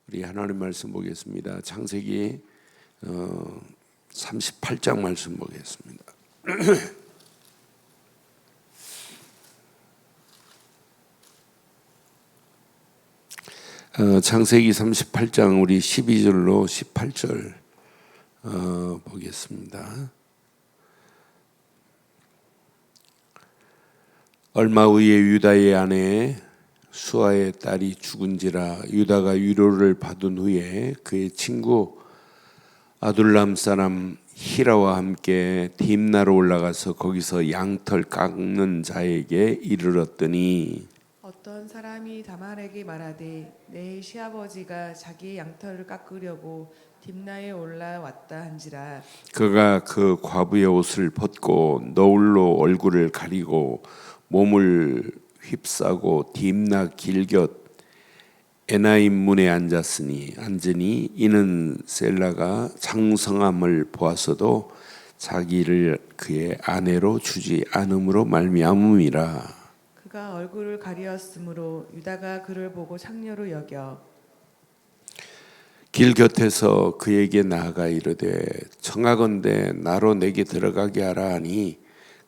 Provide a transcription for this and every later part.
우리 하나님 말씀 보겠습니다. 창세기 38장 말씀 보겠습니다. 창세기 38장 우리 12절로 18절 보겠습니다. 얼마 후에 유다의 아내 수아의 딸이 죽은지라 유다가 위로를 받은 후에 그의 친구 아둘람 사람 히라와 함께 딥나로 올라가서 거기서 양털 깎는 자에게 이르렀더니 어떤 사람이 다말에게 말하되 내 시아버지가 자기의 양털을 깎으려고 딥나에 올라왔다 한지라. 그가 그 과부의 옷을 벗고 너울로 얼굴을 가리고 몸을 휩싸고 딥나 길곁 에나임 문에 앉으니 이는 셀라가 장성함을 보았어도 자기를 그의 아내로 주지 않음으로 말미암음이라. 그가 얼굴을 가리었으므로 유다가 그를 보고 창녀로 여겨 길 곁에서 그에게 나아가 이르되 청하건대 나로 내게 들어가게 하라 하니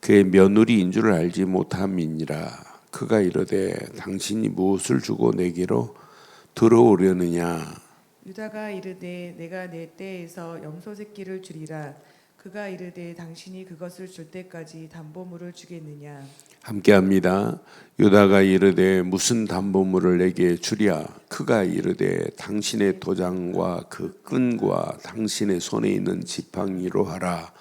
그의 며느리인 줄 알지 못함이니라. 그가 이르되 당신이 무엇을 주고 내게로 들어오려느냐. 유다가 이르되 내가 내 떼에서 염소 새끼를 주리라. 그가 이르되 당신이 그것을 줄 때까지 담보물을 주겠느냐. 함께합니다. 유다가 이르되 무슨 담보물을 내게 주랴. 그가 이르되 당신의 도장과 그 끈과 당신의 손에 있는 지팡이로 하라.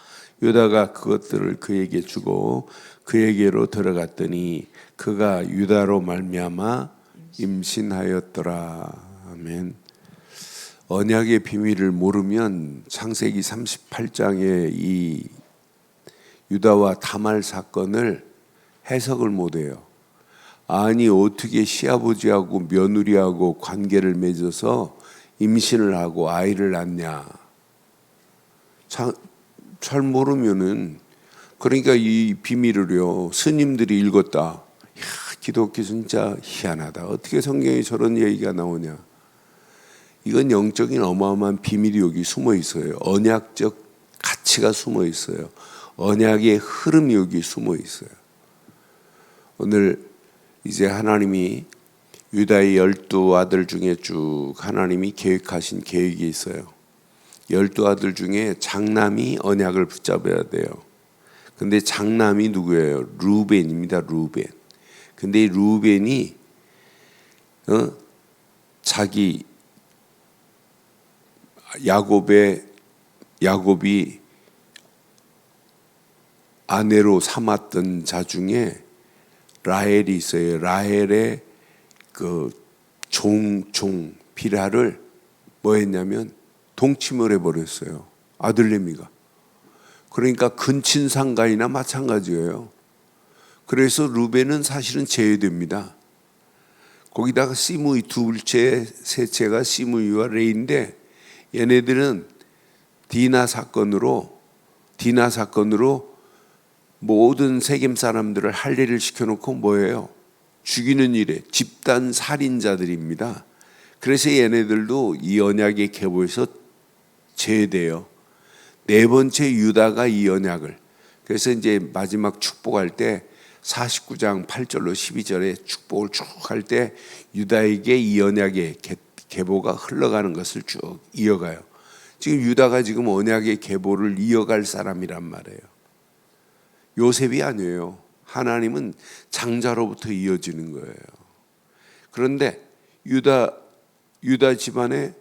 유다가 그것들을 그에게 주고 그에게로 들어갔더니 그가 유다로 말미암아 임신하였더라. 아멘. 언약의 비밀을 모르면 창세기 38장의 이 유다와 다말 사건을 해석을 못해요. 아니 어떻게 시아버지하고 며느리하고 관계를 맺어서 임신을 하고 아이를 낳냐. 잘 모르면은 그러니까 이 비밀을요 스님들이 읽었다. 야, 기독교 진짜 희한하다. 어떻게 성경에 저런 얘기가 나오냐. 이건 영적인 어마어마한 비밀이 여기 숨어 있어요. 언약적 가치가 숨어 있어요. 언약의 흐름이 여기 숨어 있어요. 오늘 이제 하나님이 유다의 12아들 중에 쭉 하나님이 계획하신 계획이 있어요. 12아들 중에 장남이 언약을 붙잡아야 돼요. 근데 장남이 누구예요? 루벤입니다. 루벤. 근데 루벤이 자기 야곱이 아내로 삼았던 자 중에 라헬이 있어요. 라헬의 그 종 비라를 뭐 했냐면 동침을 해버렸어요. 아들내미가. 그러니까 근친상간이나 마찬가지예요. 그래서 루벤은 사실은 제외됩니다. 거기다가 시므이 둘째, 셋째가 시므이와 레인데 얘네들은 디나 사건으로 모든 세겜 사람들을 할례를 시켜놓고 뭐예요? 죽이는 일에 집단 살인자들입니다. 그래서 얘네들도 이 언약의 계보에서 제외돼요. 네 번째 유다가 이 언약을, 그래서 이제 마지막 축복할 때 49장 8절로 12절에 축복을 쭉 할 때 유다에게 이 언약의 계보가 흘러가는 것을 쭉 이어가요. 지금 유다가 지금 언약의 계보를 이어갈 사람이란 말이에요. 요셉이 아니에요. 하나님은 장자로부터 이어지는 거예요. 그런데 유다 집안에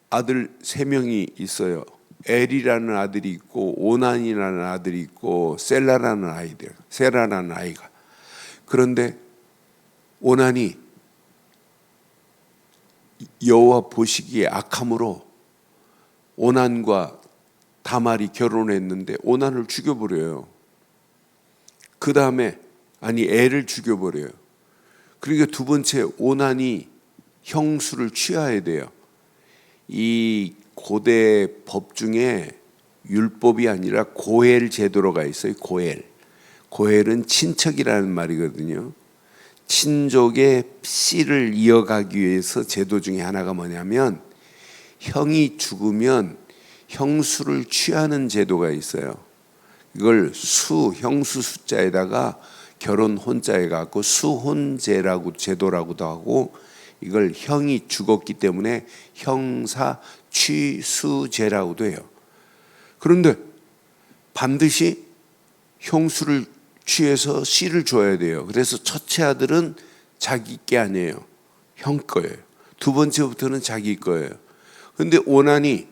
아들 3명이 있어요. 엘이라는 아들이 있고 오난이라는 아들이 있고 세라라는 아이가. 그런데 오난이 여호와 보시기에 악함으로 오난과 다말이 결혼했는데 오난을 죽여버려요. 그 다음에 엘을 죽여버려요. 그러니까 두 번째 오난이 형수를 취하야 돼요. 이 고대 법 중에 율법이 아니라 고엘 제도로가 있어요. 고엘은 친척이라는 말이거든요. 친족의 씨를 이어가기 위해서 제도 중에 하나가 뭐냐면 형이 죽으면 형수를 취하는 제도가 있어요. 이걸 형수 숫자에다가 결혼 혼자에 갖고 수혼제라고 제도라고도 하고, 이걸 형이 죽었기 때문에 형사 취수제라고도 해요. 그런데 반드시 형수를 취해서 씨를 줘야 돼요. 그래서 첫째 아들은 자기 게 아니에요. 형 거예요. 두 번째부터는 자기 거예요. 근데 오난이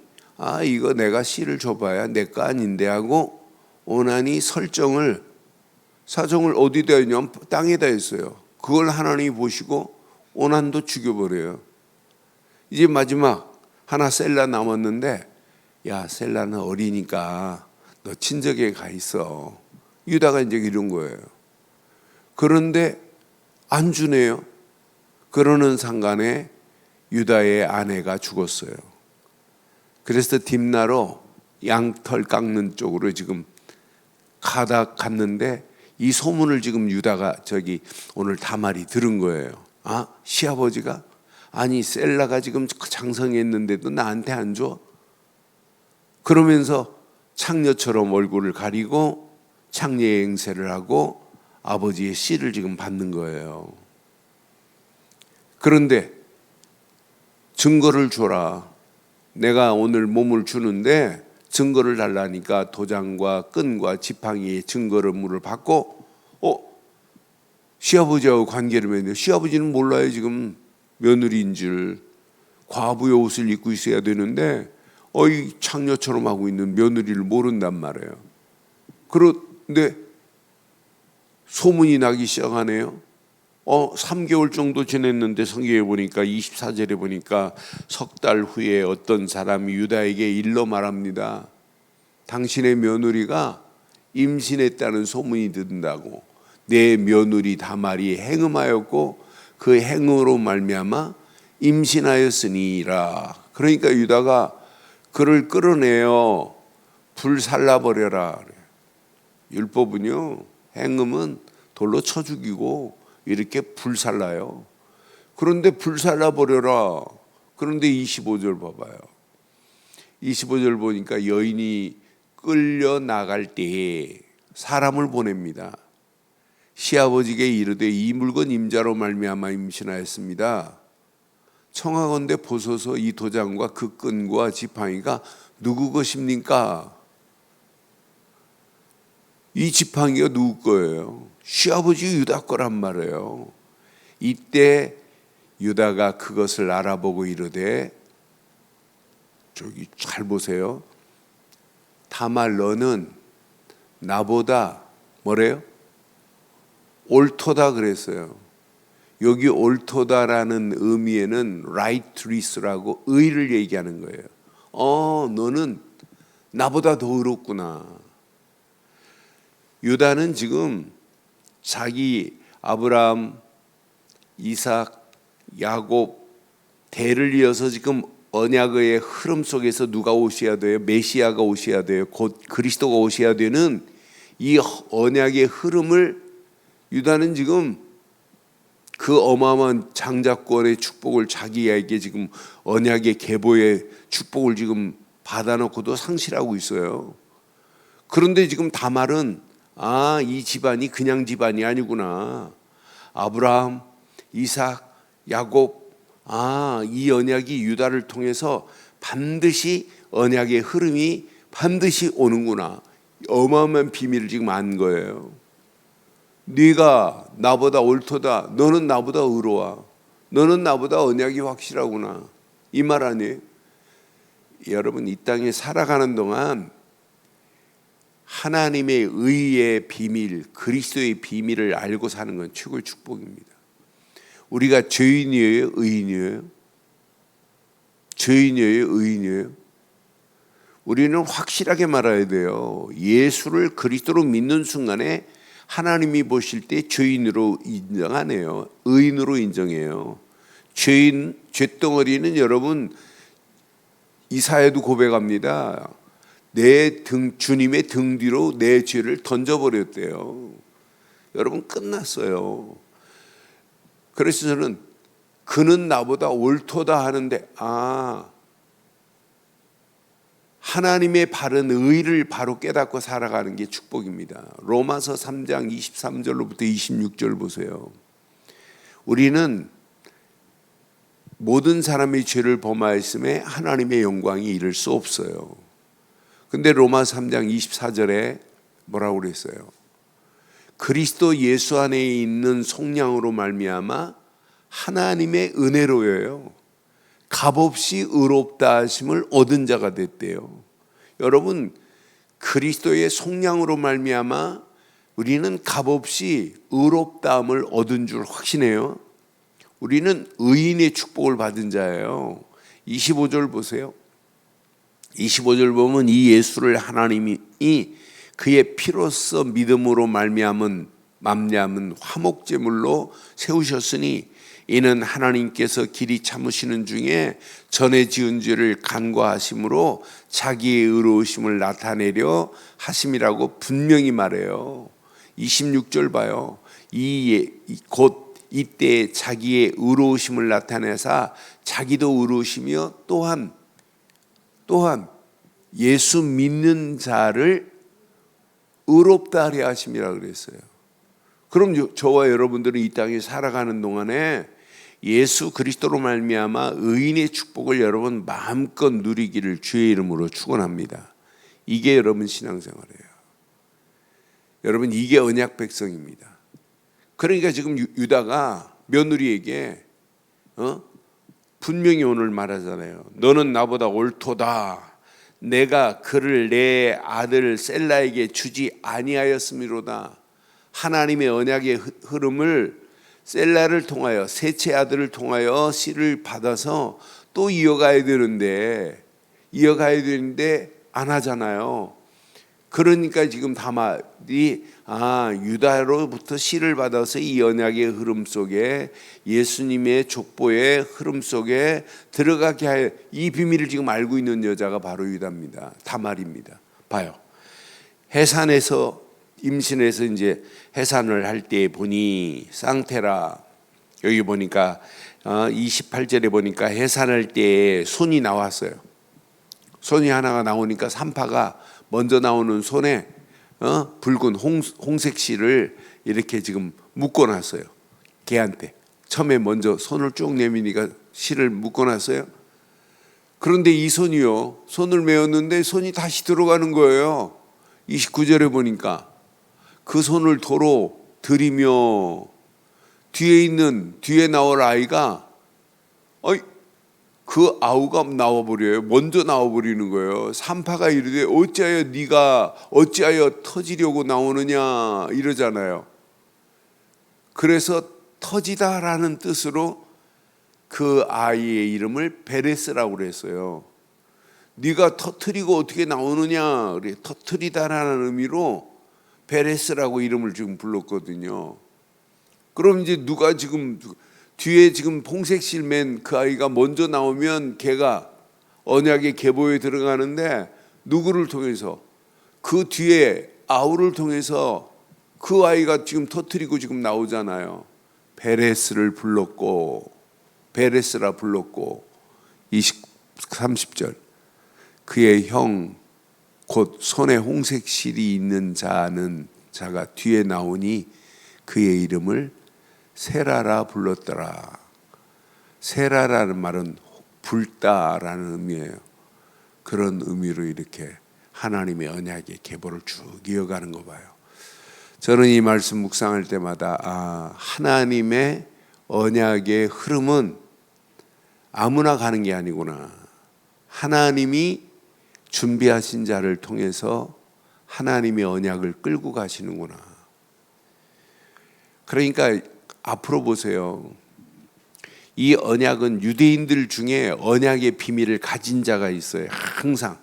이거 내가 씨를 줘봐야 내 거 아닌데 하고 오난이 사정을 어디다 했냐면 땅에다 했어요. 그걸 하나님이 보시고 오난도 죽여버려요. 이제 마지막 하나 셀라 남았는데, 야 셀라는 어리니까 너 친정에 가 있어. 유다가 이제 이런 거예요. 그런데 안 주네요. 그러는 상간에 유다의 아내가 죽었어요. 그래서 딥나로 양털 깎는 쪽으로 지금 갔는데 이 소문을 지금 유다가 오늘 다말이 들은 거예요. 시아버지가 아니 셀라가 지금 장성했는데도 나한테 안 줘? 그러면서 창녀처럼 얼굴을 가리고 창녀의 행세를 하고 아버지의 씨를 지금 받는 거예요. 그런데 증거를 줘라. 내가 오늘 몸을 주는데 증거를 달라니까 도장과 끈과 지팡이의 증거를 받고 시아버지하고 관계를 맺는데, 시아버지는 몰라요. 지금 며느리인 줄. 과부의 옷을 입고 있어야 되는데 이 창녀처럼 하고 있는 며느리를 모른단 말이에요. 그런데 소문이 나기 시작하네요. 3개월 정도 지냈는데 성경에 보니까 24절에 보니까 석 달 후에 어떤 사람이 유다에게 일러 말합니다. 당신의 며느리가 임신했다는 소문이 든다고. 내 며느리 다말이 행음하였고 그 행음으로 말미암아 임신하였으니라. 그러니까 유다가 그를 끌어내어 불살라버려라. 율법은요, 행음은 돌로 쳐 죽이고 이렇게 불살라요. 그런데 불살라버려라. 그런데 25절 봐봐요. 25절 보니까 여인이 끌려 나갈 때에 사람을 보냅니다. 시아버지께 이르되 이 물건 임자로 말미암아 임신하였습니다. 청하건대 보소서 이 도장과 그 끈과 지팡이가 누구 것입니까? 이 지팡이가 누구 거예요? 시아버지 유다 거란 말이에요. 이때 유다가 그것을 알아보고 이르되, 저기 잘 보세요. 다말 너는 나보다 뭐래요? 옳도다 그랬어요. 여기 옳도다라는 의미에는 righteous라고 의를 얘기하는 거예요. 너는 나보다 더 의롭구나. 유다는 지금 자기 아브라함, 이삭, 야곱 대를 이어서 지금 언약의 흐름 속에서 누가 오셔야 돼요? 메시아가 오셔야 돼요. 곧 그리스도가 오셔야 되는 이 언약의 흐름을 유다는 지금 그 어마어마한 장자권의 축복을 자기에게 지금 언약의 계보의 축복을 지금 받아놓고도 상실하고 있어요. 그런데 지금 다말은 이 집안이 그냥 집안이 아니구나. 아브라함, 이삭, 야곱, 이 언약이 유다를 통해서 반드시 언약의 흐름이 반드시 오는구나. 어마어마한 비밀을 지금 안 거예요. 네가 나보다 옳도다. 너는 나보다 의로워. 너는 나보다 언약이 확실하구나. 이 말 아니에요? 여러분, 이 땅에 살아가는 동안 하나님의 의의 비밀, 그리스도의 비밀을 알고 사는 건 최고의 축복입니다. 우리가 죄인이에요? 의인이에요? 죄인이에요? 의인이에요? 우리는 확실하게 말해야 돼요. 예수를 그리스도로 믿는 순간에 하나님이 보실 때 죄인으로 인정하네요. 의인으로 인정해요. 죄덩어리는 여러분 이사야도 고백합니다. 주님의 등 뒤로 내 죄를 던져버렸대요. 여러분 끝났어요. 그래서 저는 그는 나보다 옳도다 하는데 하나님의 바른 의를 바로 깨닫고 살아가는 게 축복입니다. 로마서 3장 23절로부터 26절 보세요. 우리는 모든 사람이 죄를 범하였음에 하나님의 영광이 이를 수 없어요. 근데 로마 3장 24절에 뭐라고 그랬어요? 그리스도 예수 안에 있는 속량으로 말미암아 하나님의 은혜로요 값없이 의롭다 하심을 얻은 자가 됐대요. 여러분, 그리스도의 속량으로 말미암아 우리는 값없이 의롭다함을 얻은 줄 확신해요. 우리는 의인의 축복을 받은 자예요. 25절 보세요. 25절 보면 이 예수를 하나님이 그의 피로써 믿음으로 말미암은 화목제물로 세우셨으니 이는 하나님께서 길이 참으시는 중에 전에 지은 죄를 간과하심으로 자기의 의로우심을 나타내려 하심이라고 분명히 말해요. 26절 봐요. 곧 이때 자기의 의로우심을 나타내사 자기도 의로우시며 또한 예수 믿는 자를 의롭다 하려 하심이라 그랬어요. 그럼 저와 여러분들은 이 땅에 살아가는 동안에 예수 그리스도로 말미암아 의인의 축복을 여러분 마음껏 누리기를 주의 이름으로 축원합니다. 이게 여러분 신앙생활이에요. 여러분 이게 언약 백성입니다. 그러니까 지금 유다가 며느리에게 분명히 오늘 말하잖아요. 너는 나보다 옳도다. 내가 그를 내 아들 셀라에게 주지 아니하였음이로다. 하나님의 언약의 흐름을 셀라를 통하여 셋째 아들을 통하여 씨를 받아서 또 이어가야 되는데 안 하잖아요. 그러니까 지금 다말이 유다로부터 씨를 받아서 이 언약의 흐름 속에 예수님의 족보의 흐름 속에 들어가게 할 이 비밀을 지금 알고 있는 여자가 바로 유다입니다. 다말입니다. 봐요. 해산에서 임신해서 이제 해산을 할 때 보니 쌍테라 여기 보니까 28절에 보니까 해산할 때 손이 나왔어요. 손이 하나가 나오니까 산파가 먼저 나오는 손에 붉은 홍색 실을 이렇게 지금 묶어놨어요. 개한테 처음에 먼저 손을 쭉 내미니까 실을 묶어놨어요. 그런데 이 손이요, 손을 메었는데 손이 다시 들어가는 거예요. 29절에 보니까 그 손을 도로 들이며 뒤에 나올 아이가 그 아우가 나와버려요. 먼저 나와버리는 거예요. 산파가 이르되 어찌하여 터지려고 나오느냐 이러잖아요. 그래서 터지다라는 뜻으로 그 아이의 이름을 베레스라고 그랬어요. 네가 터트리고 어떻게 나오느냐, 그래 터트리다라는 의미로 베레스라고 이름을 지금 불렀거든요. 그럼 이제 누가 지금 뒤에 지금 홍색실 맨 그 아이가 먼저 나오면 걔가 언약의 계보에 들어가는데 누구를 통해서? 그 뒤에 아우를 통해서 그 아이가 지금 터트리고 지금 나오잖아요. 베레스라 불렀고 30절 그의 형 곧 손에 홍색실이 있는 자가 뒤에 나오니 그의 이름을 세라라 불렀더라. 세라라는 말은 붉다라는 의미예요. 그런 의미로 이렇게 하나님의 언약의 계보를 쭉 이어가는 거 봐요. 저는 이 말씀 묵상할 때마다 하나님의 언약의 흐름은 아무나 가는 게 아니구나. 하나님이 준비하신 자를 통해서 하나님의 언약을 끌고 가시는구나. 그러니까 앞으로 보세요. 이 언약은 유대인들 중에 언약의 비밀을 가진 자가 있어요. 항상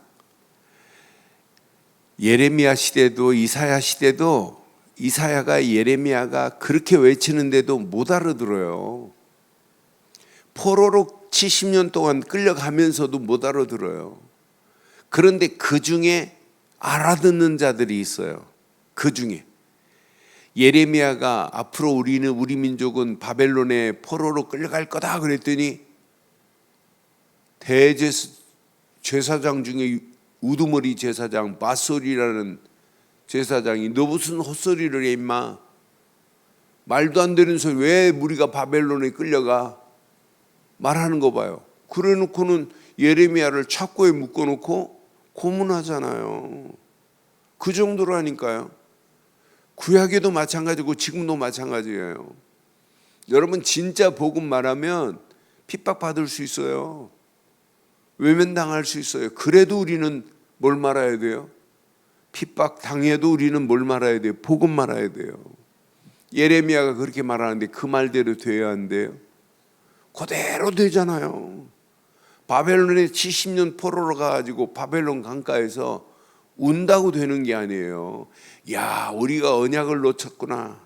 예레미야 시대도 이사야 시대도 이사야가 예레미야가 그렇게 외치는데도 못 알아들어요. 포로로 70년 동안 끌려가면서도 못 알아들어요. 그런데 그 중에 알아듣는 자들이 있어요. 그 중에 예레미야가 앞으로 우리 민족은 바벨론의 포로로 끌려갈 거다 그랬더니 제사장 중에 우두머리 제사장 바솔이라는 제사장이 너 무슨 헛소리를 해 임마, 말도 안 되는 소리, 왜 우리가 바벨론에 끌려가, 말하는 거 봐요. 그래 놓고는 예레미야를 착고에 묶어놓고 고문하잖아요. 그 정도라니까요. 구약에도 마찬가지고 지금도 마찬가지예요. 여러분 진짜 복음 말하면 핍박받을 수 있어요. 외면당할 수 있어요. 그래도 우리는 뭘 말아야 돼요? 핍박 당해도 우리는 뭘 말아야 돼요? 복음 말아야 돼요. 예레미야가 그렇게 말하는데 그 말대로 돼야 한대요. 그대로 되잖아요. 바벨론에 70년 포로로 가가지고 바벨론 강가에서 운다고 되는 게 아니에요. 야, 우리가 언약을 놓쳤구나.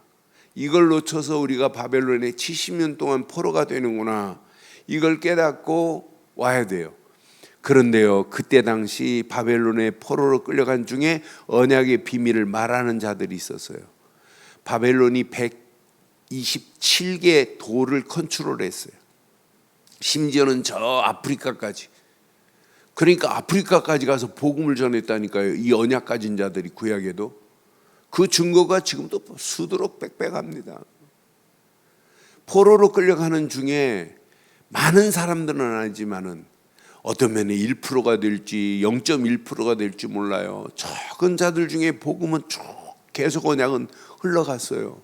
이걸 놓쳐서 우리가 바벨론에 70년 동안 포로가 되는구나. 이걸 깨닫고 와야 돼요. 그런데요, 그때 당시 바벨론의 포로로 끌려간 중에 언약의 비밀을 말하는 자들이 있었어요. 바벨론이 127개 도를 컨트롤했어요. 심지어는 저 아프리카까지. 그러니까 아프리카까지 가서 복음을 전했다니까요. 이 언약 가진 자들이 구약에도. 그 증거가 지금도 수두룩 빽빽합니다. 포로로 끌려가는 중에 많은 사람들은 아니지만은 어떤 면에 1%가 될지 0.1%가 될지 몰라요. 적은 자들 중에 복음은 쭉 계속 언약은 흘러갔어요.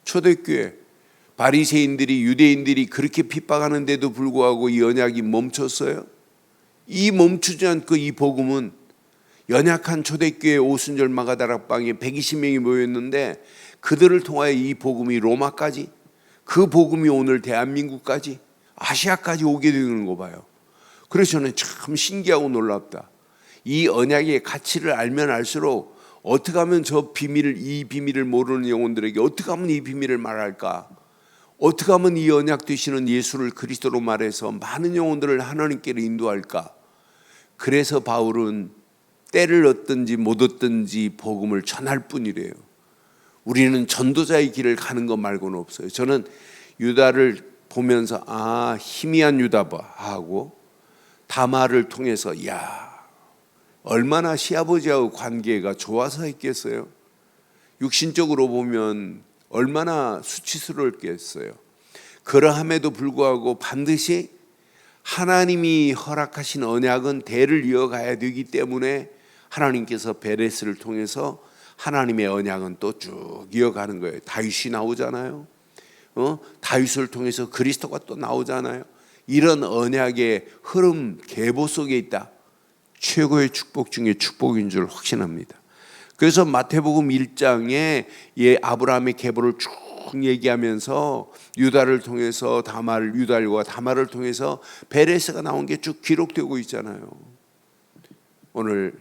초대교회 바리새인들이, 유대인들이 그렇게 핍박하는데도 불구하고 이 언약이 멈췄어요. 이 멈추지 않고 이 복음은 연약한 초대교회 오순절 마가다락방에 120명이 모였는데 그들을 통하여 이 복음이 로마까지, 그 복음이 오늘 대한민국까지, 아시아까지 오게 되는 거 봐요. 그래서 저는 참 신기하고 놀랍다. 이 언약의 가치를 알면 알수록 어떻게 하면 이 비밀을 모르는 영혼들에게 어떻게 하면 이 비밀을 말할까? 어떻게 하면 이 언약 되시는 예수를 그리스도로 말해서 많은 영혼들을 하나님께로 인도할까? 그래서 바울은 때를 얻든지 못 얻든지 복음을 전할 뿐이래요. 우리는 전도자의 길을 가는 것 말고는 없어요. 저는 유다를 보면서 희미한 유다 봐 하고, 다말을 통해서 야, 얼마나 시아버지하고 관계가 좋아서 했겠어요. 육신적으로 보면 얼마나 수치스러웠겠어요. 그러함에도 불구하고 반드시 하나님이 허락하신 언약은 대를 이어가야 되기 때문에 하나님께서 베레스를 통해서 하나님의 언약은 또 쭉 이어가는 거예요. 다윗이 나오잖아요. 다윗을 통해서 그리스도가 또 나오잖아요. 이런 언약의 흐름, 계보 속에 있다. 최고의 축복 중에 축복인 줄 확신합니다. 그래서 마태복음 1장에 아브라함의 계보를 쭉 얘기하면서 유다를 통해서 유다과 다말을 통해서 베레스가 나온 게 쭉 기록되고 있잖아요. 오늘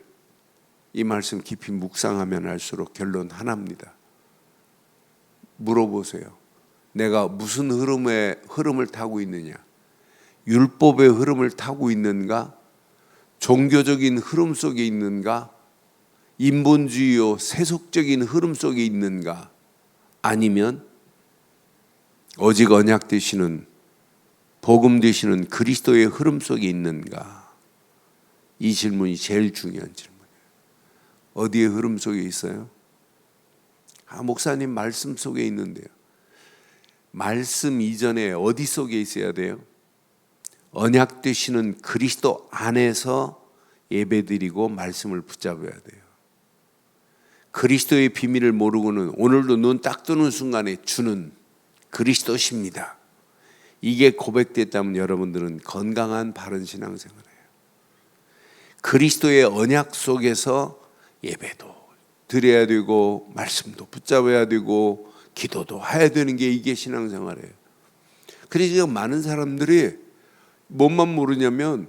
이 말씀 깊이 묵상하면 할수록 결론 하나입니다. 물어보세요. 내가 무슨 흐름을 타고 있느냐? 율법의 흐름을 타고 있는가? 종교적인 흐름 속에 있는가? 인본주의요 세속적인 흐름 속에 있는가? 아니면 오직 언약 되시는, 복음 되시는 그리스도의 흐름 속에 있는가? 이 질문이 제일 중요한 질문이에요. 어디의 흐름 속에 있어요? 목사님 말씀 속에 있는데요. 말씀 이전에 어디 속에 있어야 돼요? 언약 되시는 그리스도 안에서 예배드리고 말씀을 붙잡아야 돼요. 그리스도의 비밀을 모르고는 오늘도 눈 딱 뜨는 순간에 주는 그리스도십니다. 이게 고백됐다면 여러분들은 건강한 바른 신앙생활을 해요. 그리스도의 언약 속에서 예배도 드려야 되고 말씀도 붙잡아야 되고 기도도 해야 되는 게 이게 신앙생활이에요. 그래서 지금 많은 사람들이 뭔만 모르냐면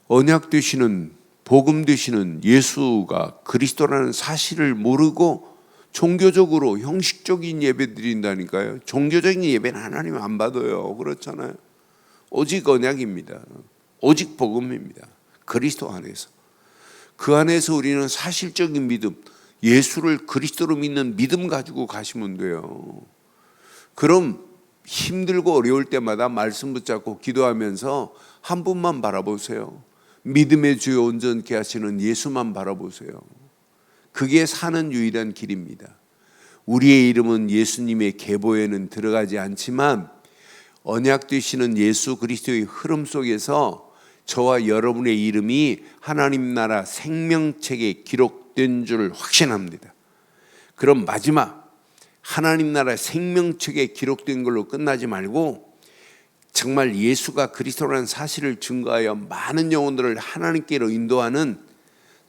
언약 되시는, 복음 되시는 예수가 그리스도라는 사실을 모르고 종교적으로 형식적인 예배 드린다니까요. 종교적인 예배는 하나님 안 받아요. 그렇잖아요. 오직 언약입니다. 오직 복음입니다. 그리스도 안에서. 그 안에서 우리는 사실적인 믿음, 예수를 그리스도로 믿는 믿음 가지고 가시면 돼요. 그럼 힘들고 어려울 때마다 말씀 붙잡고 기도하면서 한 분만 바라보세요. 믿음의 주요 온전케 하시는 예수만 바라보세요. 그게 사는 유일한 길입니다. 우리의 이름은 예수님의 계보에는 들어가지 않지만 언약 되시는 예수 그리스도의 흐름 속에서 저와 여러분의 이름이 하나님 나라 생명책에 기록된 줄 확신합니다. 그럼 마지막 하나님 나라 생명책에 기록된 걸로 끝나지 말고 정말 예수가 그리스도라는 사실을 증거하여 많은 영혼들을 하나님께로 인도하는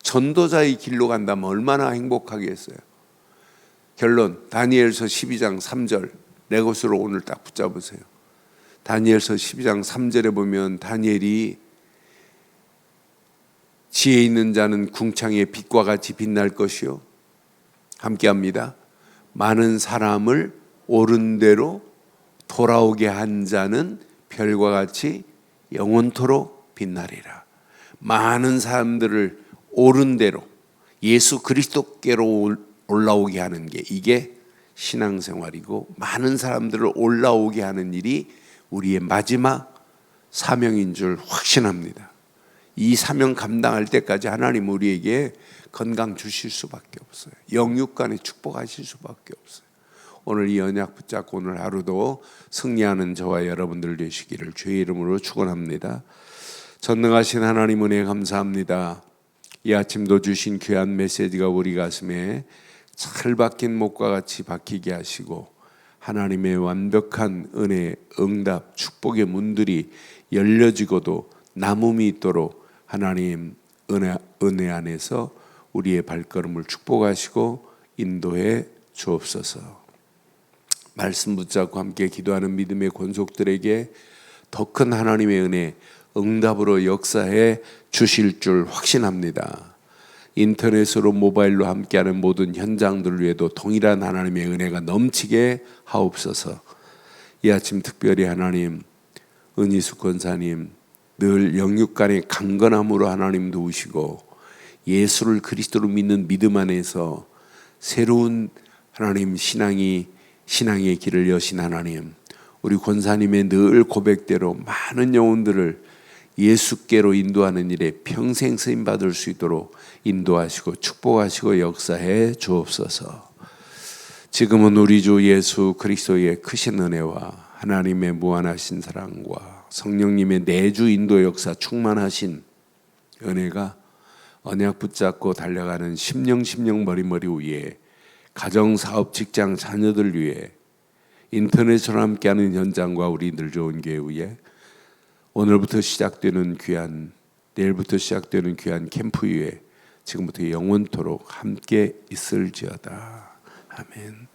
전도자의 길로 간다면 얼마나 행복하겠어요. 결론, 다니엘서 12장 3절 내 것으로 오늘 딱 붙잡으세요. 다니엘서 12장 3절에 보면 다니엘이 지혜 있는 자는 궁창의 빛과 같이 빛날 것이요, 함께합니다. 많은 사람을 옳은 대로 돌아오게 한 자는 별과 같이 영원토록 빛나리라. 많은 사람들을 옳은 대로 예수 그리스도께로 올라오게 하는 게 이게 신앙생활이고, 많은 사람들을 올라오게 하는 일이 우리의 마지막 사명인 줄 확신합니다. 이 사명 감당할 때까지 하나님 우리에게 건강 주실 수밖에 없어요. 영육간에 축복하실 수밖에 없어요. 오늘 이 언약 붙잡고 오늘 하루도 승리하는 저와 여러분들 되시기를 주의 이름으로 축원합니다. 전능하신 하나님 은혜 감사합니다. 이 아침도 주신 귀한 메시지가 우리 가슴에 잘 박힌 목과 같이 박히게 하시고, 하나님의 완벽한 은혜, 응답, 축복의 문들이 열려지고도 남음이 있도록 하나님 은혜 안에서 우리의 발걸음을 축복하시고 인도해 주옵소서. 말씀 붙잡고 함께 기도하는 믿음의 권속들에게 더 큰 하나님의 은혜, 응답으로 역사해 주실 줄 확신합니다. 인터넷으로 모바일로 함께하는 모든 현장들 위에도 동일한 하나님의 은혜가 넘치게 하옵소서. 이 아침 특별히 하나님, 은희숙 권사님 늘 영육간의 강건함으로 하나님 도우시고, 예수를 그리스도로 믿는 믿음 안에서 새로운 하나님 신앙의 길을 여신 하나님, 우리 권사님의 늘 고백대로 많은 영혼들을 예수께로 인도하는 일에 평생 쓰임 받을 수 있도록 인도하시고 축복하시고 역사해 주옵소서. 지금은 우리 주 예수 그리스도의 크신 은혜와 하나님의 무한하신 사랑과 성령님의 내주 인도 역사 충만하신 은혜가 언약 붙잡고 달려가는 심령 머리머리 위에, 가정, 사업, 직장, 자녀들 위해, 인터넷으로 함께하는 현장과 우리 늘 좋은 교회 위에, 오늘부터 시작되는 귀한, 내일부터 시작되는 귀한 캠프 위에 지금부터 영원토록 함께 있을지어다. 아멘.